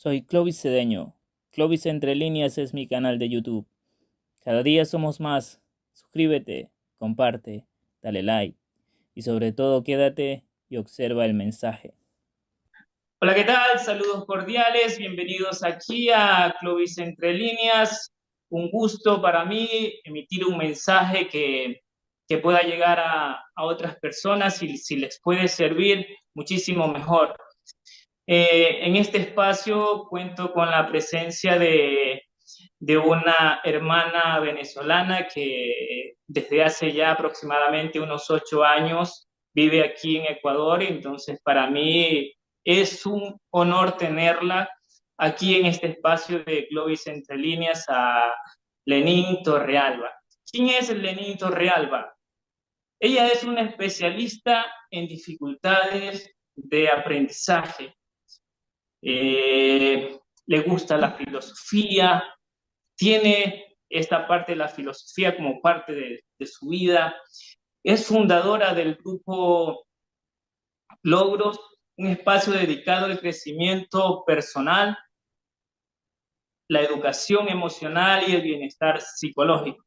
Soy Clovis Cedeño. Clovis Entre Líneas es mi canal de YouTube. Cada día somos más. Suscríbete, comparte, dale like y sobre todo quédate y observa el mensaje. Hola, ¿qué tal? Saludos cordiales, bienvenidos aquí a Clovis Entre Líneas. Un gusto para mí emitir un mensaje que pueda llegar a otras personas y si les puede servir, muchísimo mejor. En este espacio cuento con la presencia de una hermana venezolana que desde hace ya aproximadamente unos 8 años vive aquí en Ecuador, y entonces para mí es un honor tenerla aquí en este espacio de Clovis Entre Líneas a Lenín Torrealba. ¿Quién es Lenín Torrealba? Ella es una especialista en dificultades de aprendizaje. Le gusta la filosofía, tiene esta parte de la filosofía como parte de su vida. Es fundadora del grupo Logros, un espacio dedicado al crecimiento personal, la educación emocional y el bienestar psicológico.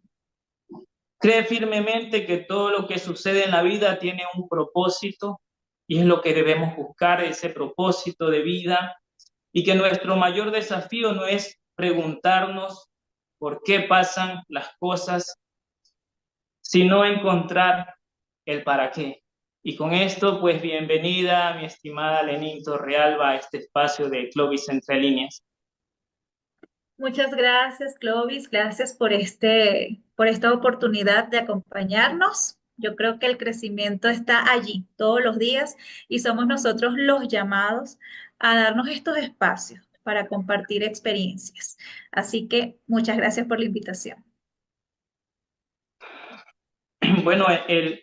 Cree firmemente que todo lo que sucede en la vida tiene un propósito y es lo que debemos buscar, ese propósito de vida, y que nuestro mayor desafío no es preguntarnos por qué pasan las cosas, sino encontrar el para qué. Y con esto, pues bienvenida, mi estimada Lenín Torrealba, a este espacio de Clovis Entre Líneas. Muchas gracias, Clovis. Gracias por esta oportunidad de acompañarnos. Yo creo que el crecimiento está allí todos los días y somos nosotros los llamados a darnos estos espacios para compartir experiencias. Así que muchas gracias por la invitación. Bueno, el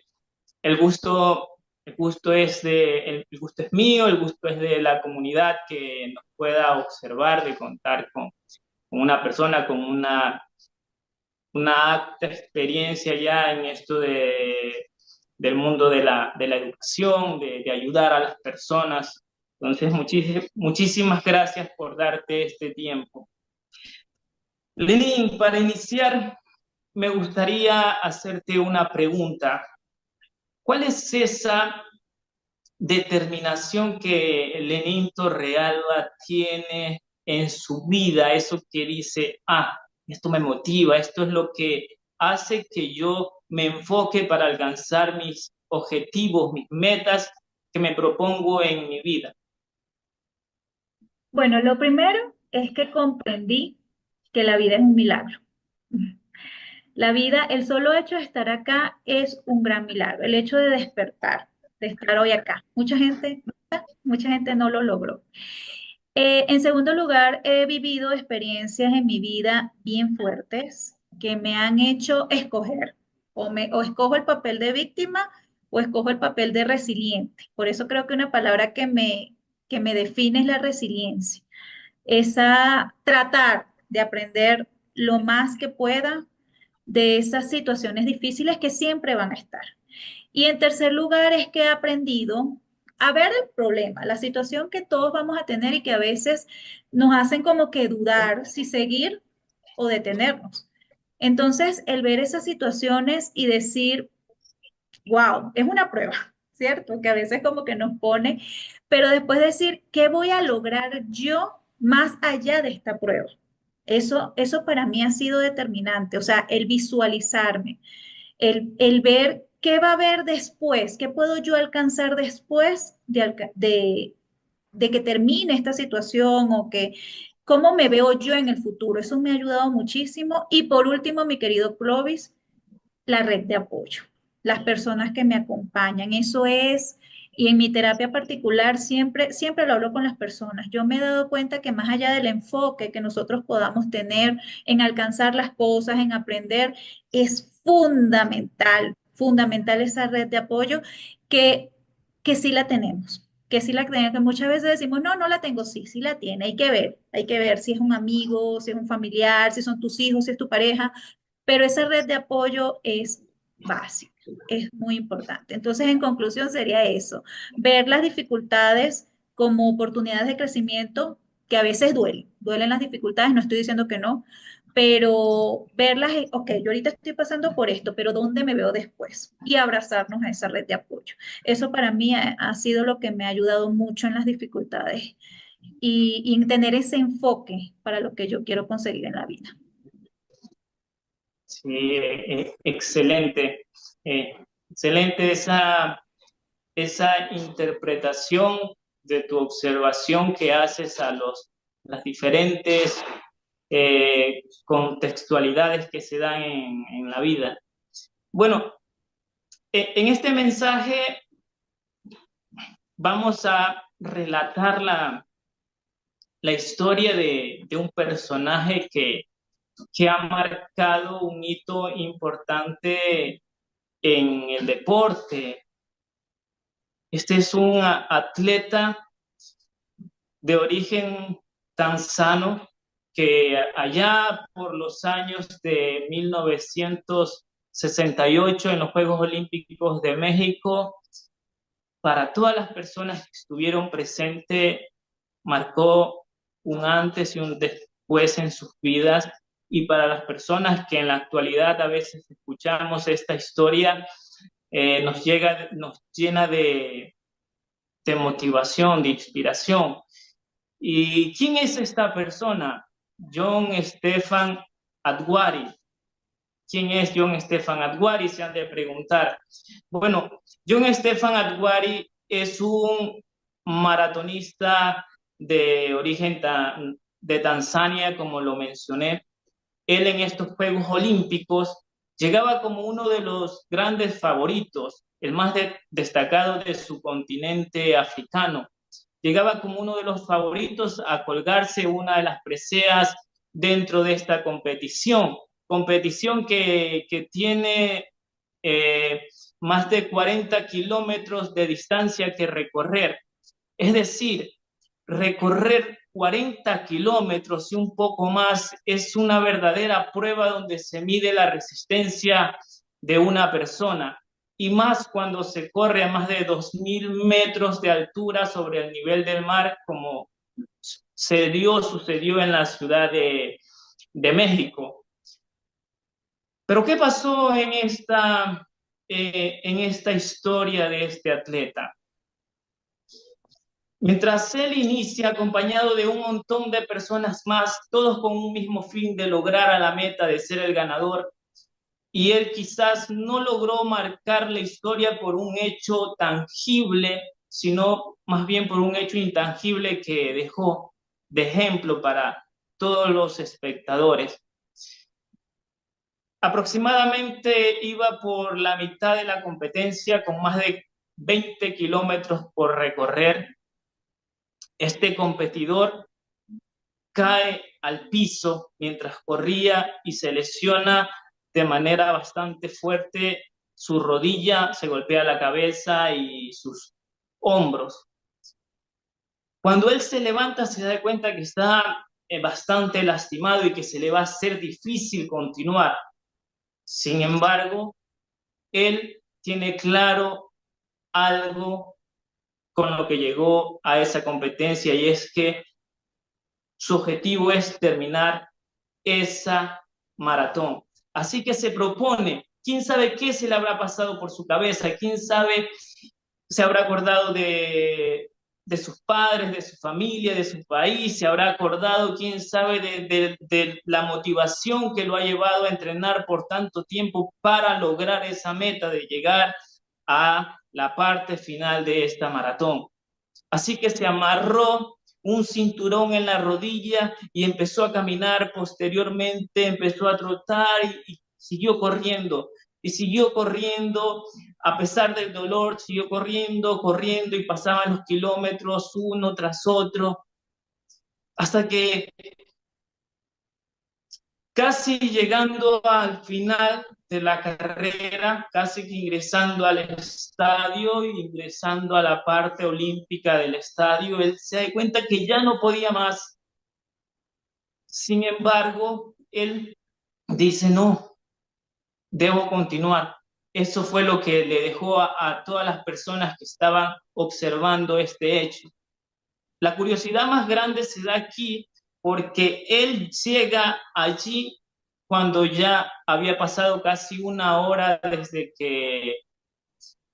gusto, el gusto es mío, el gusto es de la comunidad que nos pueda observar, de contar con una persona, con una alta experiencia ya en esto del mundo de la educación, de ayudar a las personas. Entonces, muchísimas gracias por darte este tiempo. Lenín, para iniciar, me gustaría hacerte una pregunta. ¿Cuál es esa determinación que Lenín Torrealba tiene en su vida? Eso que dice, esto me motiva, esto es lo que hace que yo me enfoque para alcanzar mis objetivos, mis metas que me propongo en mi vida. Bueno, lo primero es que comprendí que la vida es un milagro. La vida, el solo hecho de estar acá es un gran milagro. El hecho de despertar, de estar hoy acá. Mucha gente no lo logró. En segundo lugar, he vivido experiencias en mi vida bien fuertes que me han hecho escoger o escojo el papel de víctima o escojo el papel de resiliente. Por eso creo que una palabra que me define es la resiliencia. Esa tratar de aprender lo más que pueda de esas situaciones difíciles que siempre van a estar. Y en tercer lugar es que he aprendido a ver el problema, la situación que todos vamos a tener y que a veces nos hacen como que dudar si seguir o detenernos. Entonces, el ver esas situaciones y decir, wow, es una prueba, ¿cierto? Que a veces como que nos pone, pero después decir, ¿qué voy a lograr yo más allá de esta prueba? Eso para mí ha sido determinante, o sea, el visualizarme, el ver qué va a haber después, qué puedo yo alcanzar después de que termine esta situación o que cómo me veo yo en el futuro. Eso me ha ayudado muchísimo. Y por último, mi querido Clovis, la red de apoyo, las personas que me acompañan. Eso es, y en mi terapia particular siempre lo hablo con las personas. Yo me he dado cuenta que más allá del enfoque que nosotros podamos tener en alcanzar las cosas, en aprender, es fundamental esa red de apoyo que, que sí la tenemos. Que sí la tenemos, que muchas veces decimos, no, no la tengo, sí, sí la tiene, hay que ver si es un amigo, si es un familiar, si son tus hijos, si es tu pareja, pero esa red de apoyo es básica, es muy importante. Entonces, en conclusión, sería eso, ver las dificultades como oportunidades de crecimiento, que a veces duelen las dificultades, no estoy diciendo que no, pero verlas, ok, yo ahorita estoy pasando por esto, pero ¿dónde me veo después? Y abrazarnos a esa red de apoyo. Eso para mí ha sido lo que me ha ayudado mucho en las dificultades y en tener ese enfoque para lo que yo quiero conseguir en la vida. Sí, excelente. Excelente esa interpretación de tu observación que haces a las diferentes contextualidades que se dan en la vida. Bueno, en este mensaje vamos a relatar la historia de un personaje que ha marcado un hito importante en el deporte. Este es un atleta de origen tanzano que allá por los años de 1968 en los Juegos Olímpicos de México, para todas las personas que estuvieron presentes, marcó un antes y un después en sus vidas. Y para las personas que en la actualidad a veces escuchamos esta historia, nos llena de motivación, de inspiración. ¿Y quién es esta persona? John Stephan Adwari. ¿Quién es John Stephan Adwari? Se han de preguntar. Bueno, John Stephan Adwari es un maratonista de origen de Tanzania, como lo mencioné. Él en estos Juegos Olímpicos llegaba como uno de los grandes favoritos, el más destacado de su continente africano. Llegaba como uno de los favoritos a colgarse una de las preseas dentro de esta competición que tiene eh, más de 40 kilómetros de distancia que recorrer. Es decir, recorrer 40 kilómetros y un poco más es una verdadera prueba donde se mide la resistencia de una persona, y más cuando se corre a más de 2.000 metros de altura sobre el nivel del mar, como sucedió en la Ciudad de México. Pero ¿qué pasó en esta historia de este atleta? Mientras él inicia acompañado de un montón de personas más, todos con un mismo fin de lograr a la meta de ser el ganador, y él quizás no logró marcar la historia por un hecho tangible, sino más bien por un hecho intangible que dejó de ejemplo para todos los espectadores. Aproximadamente iba por la mitad de la competencia con más de 20 kilómetros por recorrer. Este competidor cae al piso mientras corría y se lesiona de manera bastante fuerte su rodilla, se golpea la cabeza y sus hombros. Cuando él se levanta se da cuenta que está bastante lastimado y que se le va a hacer difícil continuar. Sin embargo, él tiene claro algo con lo que llegó a esa competencia, y es que su objetivo es terminar esa maratón. Así que se propone, quién sabe qué se le habrá pasado por su cabeza, quién sabe, se habrá acordado de sus padres, de su familia, de su país, se habrá acordado, quién sabe, de la motivación que lo ha llevado a entrenar por tanto tiempo para lograr esa meta de llegar a la parte final de esta maratón. Así que se amarró un cinturón en la rodilla y empezó a caminar. Posteriormente empezó a trotar y siguió corriendo. Y siguió corriendo, a pesar del dolor, siguió corriendo y pasaban los kilómetros uno tras otro, hasta que casi llegando al final de la carrera, casi que ingresando al estadio, ingresando a la parte olímpica del estadio, él se da cuenta que ya no podía más. Sin embargo, él dice, no, debo continuar. Eso fue lo que le dejó a todas las personas que estaban observando este hecho. La curiosidad más grande se da aquí porque él llega allí cuando ya había pasado casi una hora desde que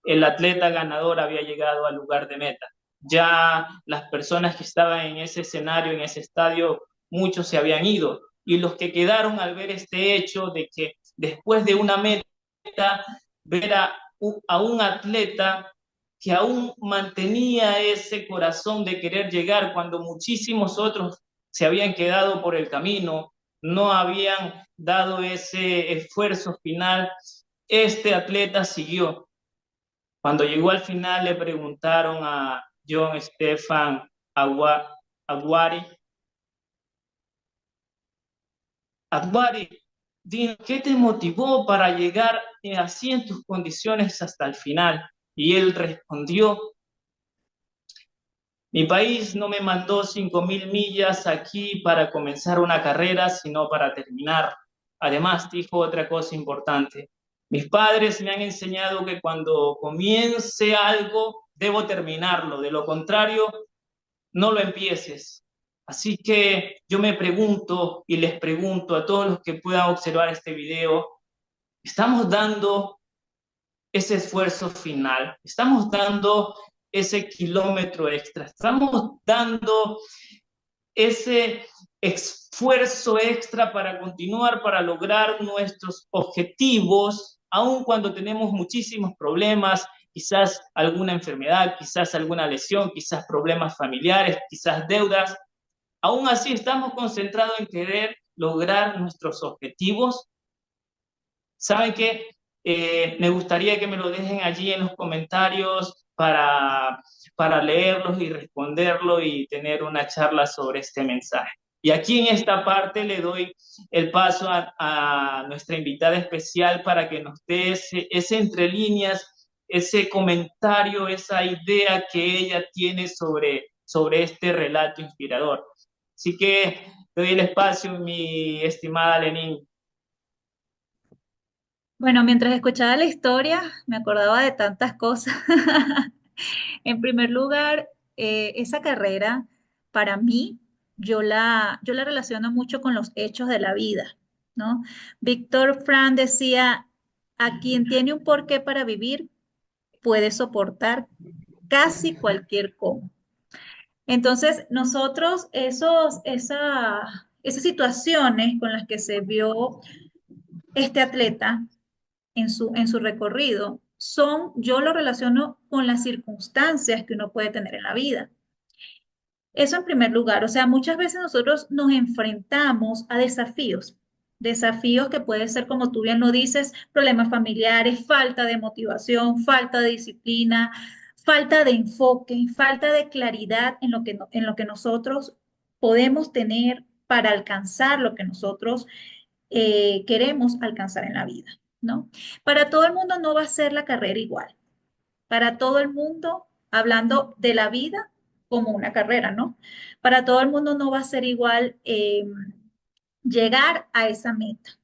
el atleta ganador había llegado al lugar de meta. Ya las personas que estaban en ese escenario, en ese estadio, muchos se habían ido. Y los que quedaron al ver este hecho de que después de una meta, ver a un atleta que aún mantenía ese corazón de querer llegar cuando muchísimos otros se habían quedado por el camino, no habían dado ese esfuerzo final, este atleta siguió. Cuando llegó al final le preguntaron a John Stefan Aguari, Aguari, ¿qué te motivó para llegar así en tus condiciones hasta el final? Y él respondió, mi país no me mandó 5.000 millas aquí para comenzar una carrera, sino para terminar. Además, dijo otra cosa importante. Mis padres me han enseñado que cuando comience algo, debo terminarlo. De lo contrario, no lo empieces. Así que yo me pregunto y les pregunto a todos los que puedan observar este video, ¿estamos dando ese esfuerzo final? ¿Estamos dando ese kilómetro extra? ¿Estamos dando ese esfuerzo extra para continuar, para lograr nuestros objetivos, aun cuando tenemos muchísimos problemas, quizás alguna enfermedad, quizás alguna lesión, quizás problemas familiares, quizás deudas? Aún así estamos concentrados en querer lograr nuestros objetivos. ¿Saben qué? Me gustaría que me lo dejen allí en los comentarios para leerlos y responderlo y tener una charla sobre este mensaje. Y aquí en esta parte le doy el paso a nuestra invitada especial para que nos dé ese entre líneas, ese comentario, esa idea que ella tiene sobre este relato inspirador. Así que doy el espacio, mi estimada Lenín. Bueno, mientras escuchaba la historia, me acordaba de tantas cosas. En primer lugar, esa carrera, para mí, yo la relaciono mucho con los hechos de la vida, ¿no? Víctor Frank decía, a quien tiene un porqué para vivir, puede soportar casi cualquier cómo. Entonces, nosotros, esas situaciones con las que se vio este atleta, en su recorrido yo lo relaciono con las circunstancias que uno puede tener en la vida. Eso en primer lugar, o sea, muchas veces nosotros nos enfrentamos a desafíos que puede ser, como tú bien lo dices, problemas familiares, falta de motivación, falta de disciplina, falta de enfoque, falta de claridad en lo que nosotros podemos tener para alcanzar lo que nosotros queremos alcanzar en la vida, ¿no? Para todo el mundo no va a ser la carrera igual. Para todo el mundo, hablando de la vida como una carrera, ¿no? Para todo el mundo no va a ser igual llegar a esa meta,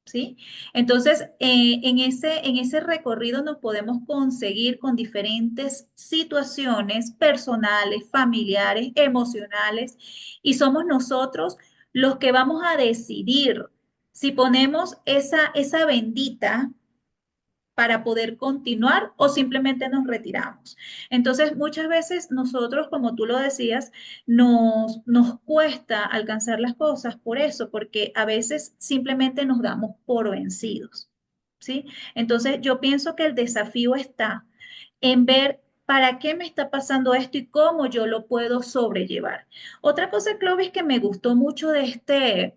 ¿sí? Entonces, en ese recorrido nos podemos conseguir con diferentes situaciones personales, familiares, emocionales, y somos nosotros los que vamos a decidir si ponemos esa bendita para poder continuar o simplemente nos retiramos. Entonces, muchas veces nosotros, como tú lo decías, nos cuesta alcanzar las cosas por eso, porque a veces simplemente nos damos por vencidos, ¿sí? Entonces, yo pienso que el desafío está en ver para qué me está pasando esto y cómo yo lo puedo sobrellevar. Otra cosa, Clovis, que me gustó mucho de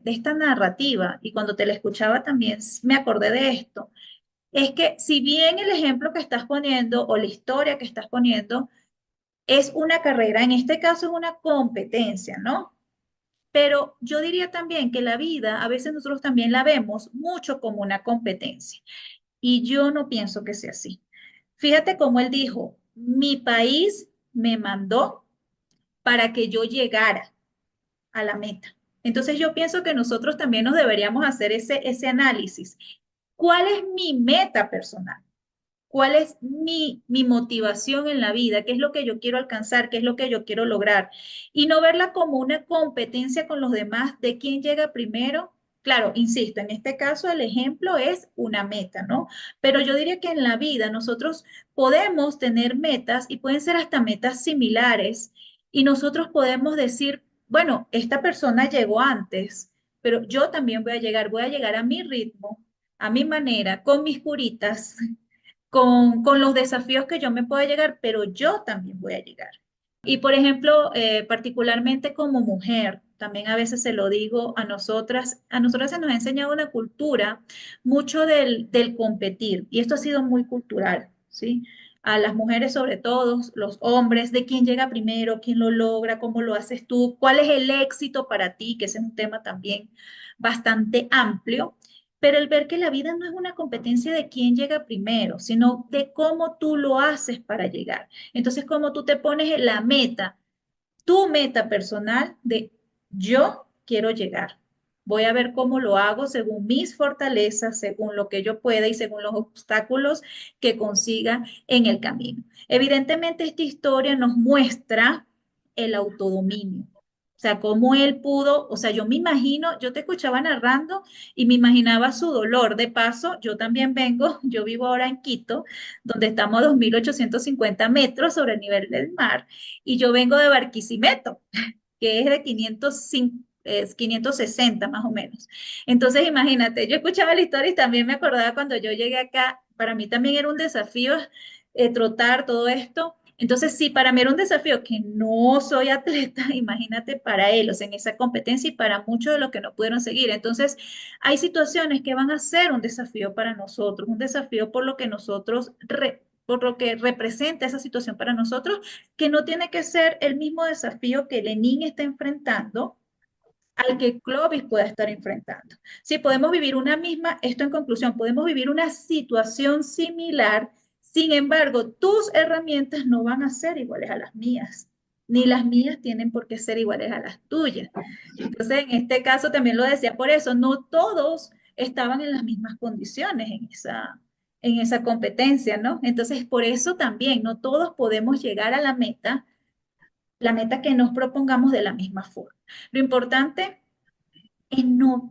esta narrativa, y cuando te la escuchaba también me acordé de esto, es que si bien el ejemplo que estás poniendo o la historia que estás poniendo es una carrera, en este caso es una competencia, ¿no? Pero yo diría también que la vida, a veces nosotros también la vemos mucho como una competencia. Y yo no pienso que sea así. Fíjate cómo él dijo, mi país me mandó para que yo llegara a la meta. Entonces yo pienso que nosotros también nos deberíamos hacer ese análisis. ¿Cuál es mi meta personal? ¿Cuál es mi motivación en la vida? ¿Qué es lo que yo quiero alcanzar? ¿Qué es lo que yo quiero lograr? Y no verla como una competencia con los demás de quién llega primero. Claro, insisto, en este caso el ejemplo es una meta, ¿no? Pero yo diría que en la vida nosotros podemos tener metas y pueden ser hasta metas similares y nosotros podemos decir, bueno, esta persona llegó antes, pero yo también voy a llegar a mi ritmo, a mi manera, con mis curitas, con los desafíos que yo me pueda llegar, pero yo también voy a llegar. Y por ejemplo, particularmente como mujer, también a veces se lo digo a nosotras se nos ha enseñado una cultura mucho del competir, y esto ha sido muy cultural, ¿sí? A las mujeres sobre todo, los hombres, de quién llega primero, quién lo logra, cómo lo haces tú, cuál es el éxito para ti, que ese es un tema también bastante amplio, pero el ver que la vida no es una competencia de quién llega primero, sino de cómo tú lo haces para llegar. Entonces, cómo tú te pones la meta, tu meta personal de yo quiero llegar. Voy a ver cómo lo hago según mis fortalezas, según lo que yo pueda y según los obstáculos que consiga en el camino. Evidentemente, esta historia nos muestra el autodominio. O sea, cómo él pudo, o sea, yo me imagino, yo te escuchaba narrando y me imaginaba su dolor. De paso, yo también vengo, yo vivo ahora en Quito, donde estamos a 2.850 metros sobre el nivel del mar, y yo vengo de Barquisimeto, que es de 505, 560 más o menos. Entonces, imagínate, yo escuchaba la historia y también me acordaba cuando yo llegué acá, para mí también era un desafío trotar todo esto. Entonces, sí, para mí era un desafío que no soy atleta, imagínate para él, o sea, en esa competencia y para muchos de los que no pudieron seguir. Entonces, hay situaciones que van a ser un desafío para nosotros, un desafío por lo que nosotros, por lo que representa esa situación para nosotros, que no tiene que ser el mismo desafío que Lenín está enfrentando al que Clovis pueda estar enfrentando. Si podemos vivir una misma, esto en conclusión, podemos vivir una situación similar, sin embargo, tus herramientas no van a ser iguales a las mías, ni las mías tienen por qué ser iguales a las tuyas. Entonces, en este caso también lo decía por eso, no todos estaban en las mismas condiciones en esa competencia, ¿no? Entonces, por eso también no todos podemos llegar a la meta que nos propongamos de la misma forma. Lo importante es no,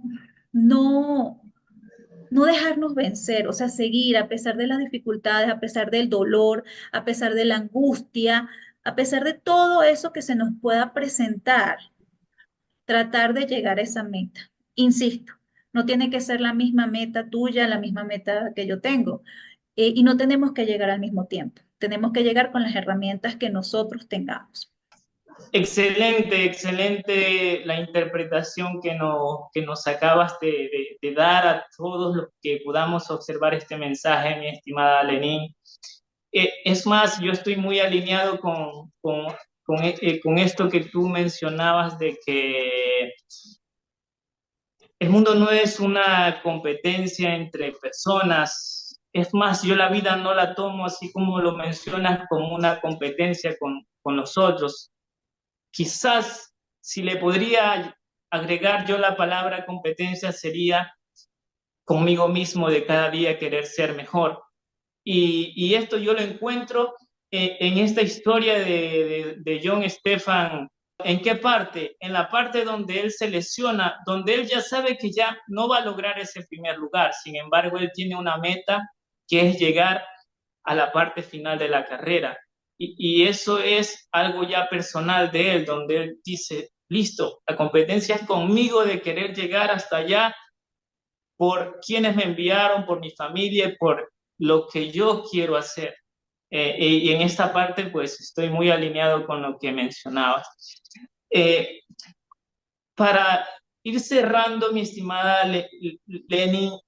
no dejarnos vencer, o sea, seguir a pesar de las dificultades, a pesar del dolor, a pesar de la angustia, a pesar de todo eso que se nos pueda presentar, tratar de llegar a esa meta. Insisto, no tiene que ser la misma meta tuya, la misma meta que yo tengo, y no tenemos que llegar al mismo tiempo, tenemos que llegar con las herramientas que nosotros tengamos. Excelente, excelente la interpretación que nos acabas de dar a todos los que podamos observar este mensaje, mi estimada Lenín. Es más, yo estoy muy alineado con esto que tú mencionabas de que el mundo no es una competencia entre personas. Es más, yo la vida no la tomo así como lo mencionas, como una competencia con los otros. Quizás si le podría agregar yo la palabra competencia sería conmigo mismo de cada día querer ser mejor. Y esto yo lo encuentro en esta historia de John Stefan. ¿En qué parte? En la parte donde él se lesiona, donde él ya sabe que ya no va a lograr ese primer lugar. Sin embargo, él tiene una meta que es llegar a la parte final de la carrera. Y eso es algo ya personal de él, donde él dice, listo, la competencia es conmigo de querer llegar hasta allá por quienes me enviaron, por mi familia, por lo que yo quiero hacer. Y en esta parte, pues, estoy muy alineado con lo que mencionabas. Para ir cerrando, mi estimada Lenny,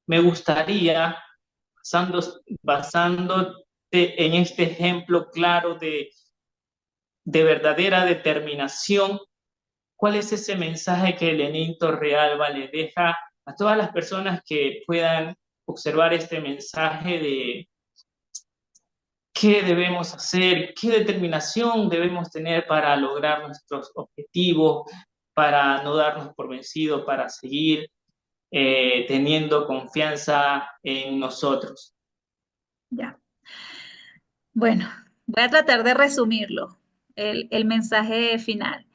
me gustaría, basándote en este ejemplo claro de verdadera determinación, ¿cuál es ese mensaje que Lenín Torrealba le deja a todas las personas que puedan observar este mensaje de qué debemos hacer, qué determinación debemos tener para lograr nuestros objetivos, para no darnos por vencidos, para seguir teniendo confianza en nosotros? Ya. Bueno, voy a tratar de resumirlo, el mensaje final.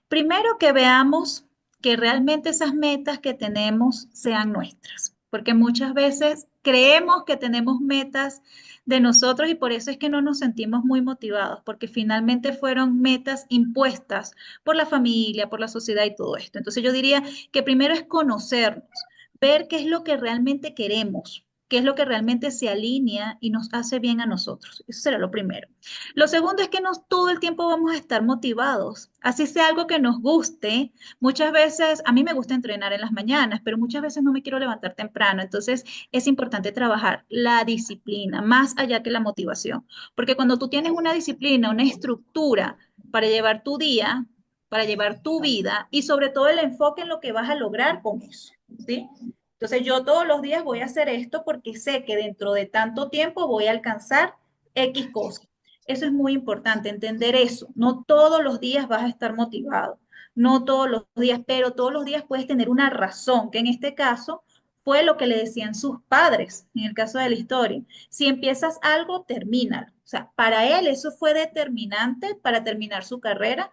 Primero que veamos que realmente esas metas que tenemos sean nuestras, porque muchas veces creemos que tenemos metas de nosotros y por eso es que no nos sentimos muy motivados, porque finalmente fueron metas impuestas por la familia, por la sociedad y todo esto. Entonces yo diría que primero es conocernos, ver qué es lo que realmente queremos, qué es lo que realmente se alinea y nos hace bien a nosotros. Eso será lo primero. Lo segundo es que no todo el tiempo vamos a estar motivados, así sea algo que nos guste. Muchas veces, a mí me gusta entrenar en las mañanas, pero muchas veces no me quiero levantar temprano. Entonces, es importante trabajar la disciplina más allá que la motivación, porque cuando tú tienes una disciplina, una estructura para llevar tu día, para llevar tu vida y sobre todo el enfoque en lo que vas a lograr con eso, ¿sí? Entonces, yo todos los días voy a hacer esto porque sé que dentro de tanto tiempo voy a alcanzar X cosas. Eso es muy importante, entender eso. No todos los días vas a estar motivado, no todos los días, pero todos los días puedes tener una razón, que en este caso fue lo que le decían sus padres, en el caso de la historia. Si empiezas algo, termínalo. O sea, para él eso fue determinante para terminar su carrera.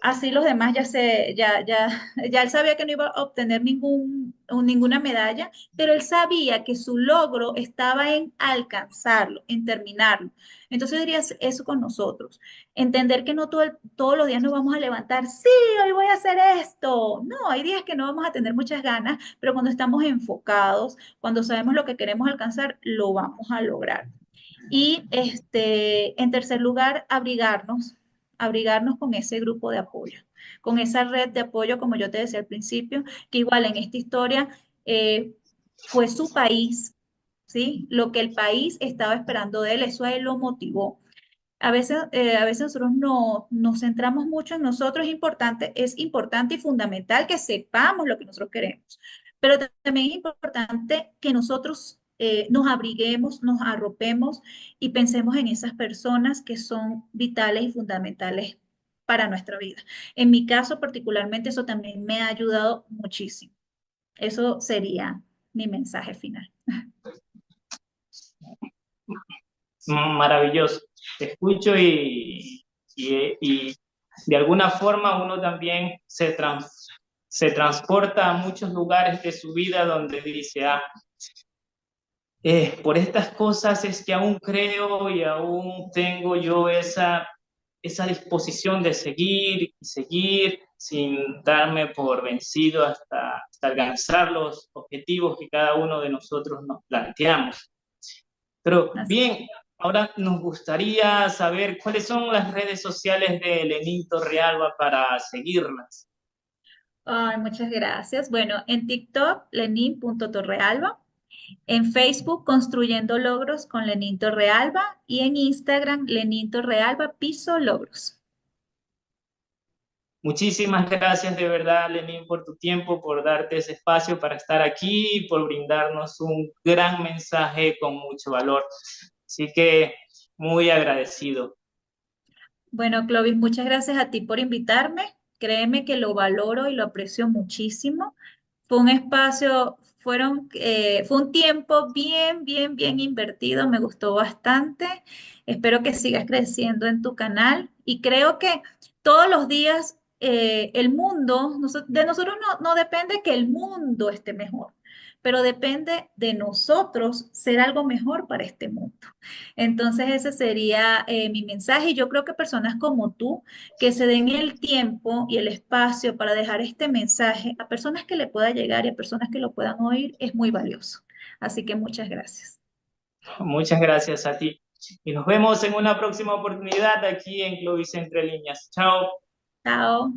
Así los demás ya él sabía que no iba a obtener ninguna medalla, pero él sabía que su logro estaba en alcanzarlo, en terminarlo. Entonces dirías eso con nosotros, entender que no todos los días nos vamos a levantar, sí, hoy voy a hacer esto. No, hay días que no vamos a tener muchas ganas, pero cuando estamos enfocados, cuando sabemos lo que queremos alcanzar, lo vamos a lograr. Y en tercer lugar, abrigarnos con ese grupo de apoyo, con esa red de apoyo, como yo te decía al principio, que igual en esta historia fue su país, ¿sí? Lo que el país estaba esperando de él, eso a él lo motivó. A veces nosotros no, nos centramos mucho en nosotros, es importante y fundamental que sepamos lo que nosotros queremos, pero también es importante que nosotros nos abriguemos, nos arropemos y pensemos en esas personas que son vitales y fundamentales para nuestra vida. En mi caso particularmente, eso también me ha ayudado muchísimo. Eso sería mi mensaje final. Maravilloso. Te escucho y de alguna forma uno también se transporta a muchos lugares de su vida donde dice, por estas cosas es que aún creo y aún tengo yo esa disposición de seguir y seguir sin darme por vencido hasta alcanzar los objetivos que cada uno de nosotros nos planteamos. Pero Así. bien, ahora nos gustaría saber cuáles son las redes sociales de Lenín Torrealba para seguirlas. Ay, muchas gracias. Bueno, en TikTok, lenin.torrealba. En Facebook, Construyendo Logros con Lenín Torrealba. Y en Instagram, Lenín Torrealba Piso Logros. Muchísimas gracias de verdad, Lenín, por tu tiempo, por darte ese espacio para estar aquí y por brindarnos un gran mensaje con mucho valor. Así que muy agradecido. Bueno, Clovis, muchas gracias a ti por invitarme. Créeme que lo valoro y lo aprecio muchísimo. Fue un espacio, fue un tiempo bien invertido. Me gustó bastante. Espero que sigas creciendo en tu canal y creo que todos los días el mundo, de nosotros no depende que el mundo esté mejor, pero depende de nosotros ser algo mejor para este mundo. Entonces ese sería mi mensaje y yo creo que personas como tú que se den el tiempo y el espacio para dejar este mensaje a personas que le pueda llegar y a personas que lo puedan oír es muy valioso. Así que muchas gracias. Muchas gracias a ti. Y nos vemos en una próxima oportunidad aquí en Clovis Entre Líneas. Chao. Chao.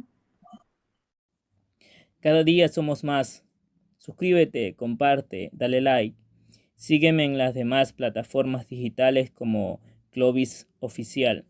Cada día somos más. Suscríbete, comparte, dale like. Sígueme en las demás plataformas digitales como Clovis Oficial.